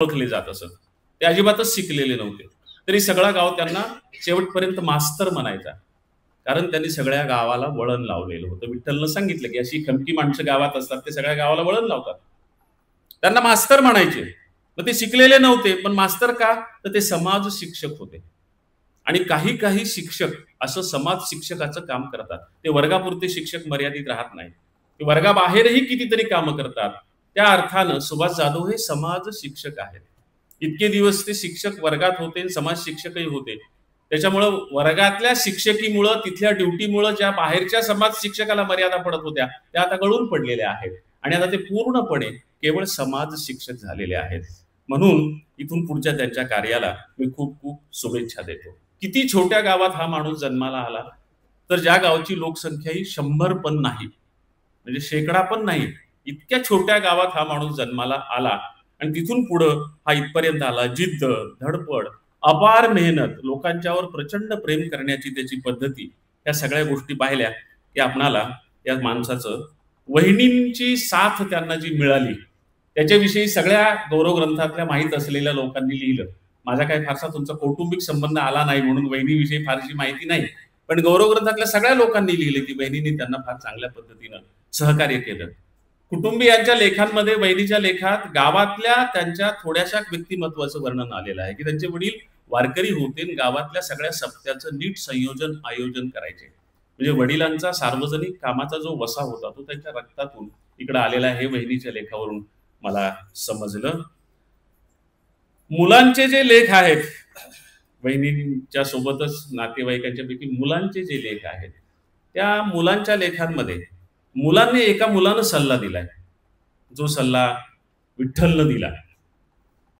ओळखले जात असत. ते अजिबातच शिकलेले नव्हते, तरी सगळा गाव त्यांना शेवटपर्यंत मास्तर म्हणायचा, कारण त्यांनी सगळ्या गावाला वळण लावलेलं होतं. विठ्ठलनं सांगितलं की अशी खमकी माणसं गावात असतात, ते सगळ्या गावाला वळण लावतात. त्यांना मास्तर म्हणायचे. मग ते शिकलेले नव्हते, पण मास्तर का, तर ते समाज शिक्षक होते. आणि काही काही शिक्षक असं समाज शिक्षकाचं काम करतात. ते वर्गापुरते शिक्षक मर्यादित राहत नाही, ते वर्गाबाहेरही कितीतरी कामं करतात. त्या अर्थानं सुभाष जाधव हे समाज शिक्षक आहेत. इतके दिवस ते शिक्षक वर्गात होते, समाज शिक्षकही होते. त्याच्यामुळं वर्गातल्या शिक्षकीमुळं, तिथल्या ड्युटीमुळं ज्या बाहेरच्या समाज शिक्षकाला मर्यादा पडत होत्या, त्या आता गळून पडलेल्या आहेत. आणि आता ते पूर्णपणे केवळ समाज शिक्षक झालेले आहेत. म्हणून इथून पुढच्या त्यांच्या कार्याला मी खूप खूप शुभेच्छा देतो. किती छोट्या गावात हा माणूस जन्माला आला, तर ज्या गावची लोकसंख्या ही 100 पण नाही, म्हणजे शेकडा पण नाही, इतक्या छोट्या गावात हा माणूस जन्माला आला आणि तिथून पुढं हा इथपर्यंत आला. जिद्द, धडपड, अपार मेहनत, लोकांच्यावर प्रचंड प्रेम करण्याची त्याची पद्धती, या सगळ्या गोष्टी पाहिल्या की आपणाला या माणसाचं, वहिनींची साथ त्यांना जी मिळाली त्याच्याविषयी सगळ्या गौरवग्रंथातल्या माहीत असलेल्या लोकांनी लिहिलं. माझा काही फारसा तुमचा कौटुंबिक संबंध आला नाही म्हणून वहिनीविषयी फारशी माहिती नाही, पण गौरवग्रंथातल्या सगळ्या लोकांनी लिहिले की बहिणींनी त्यांना फार चांगल्या पद्धतीनं सहकार्य केलं. कुटुंबियांच्या लेखांमध्ये, बहिणीच्या लेखात गावातल्या त्यांच्या थोड्याशा व्यक्तिमत्वाचं वर्णन आलेलं आहे की त्यांचे वडील वारकरी होते, गावातल्या सगळ्या सप्त्याचं नीट संयोजन आयोजन करायचे. म्हणजे वडिलांचा सार्वजनिक कामाचा जो वसा होता तो त्यांच्या रक्तातून इकडे आलेला आहे, हे बहिणीच्या लेखावरून मला समजलं. मुलांचे जे लेख आहेत, बहिणींच्या सोबतच नातेवाईकांच्या पैकी मुलांचे जे लेख आहेत, त्या मुलांच्या लेखांमध्ये मुलांनी, एका मुलानं सल्ला दिलाय, जो सल्ला विठ्ठलनं दिला.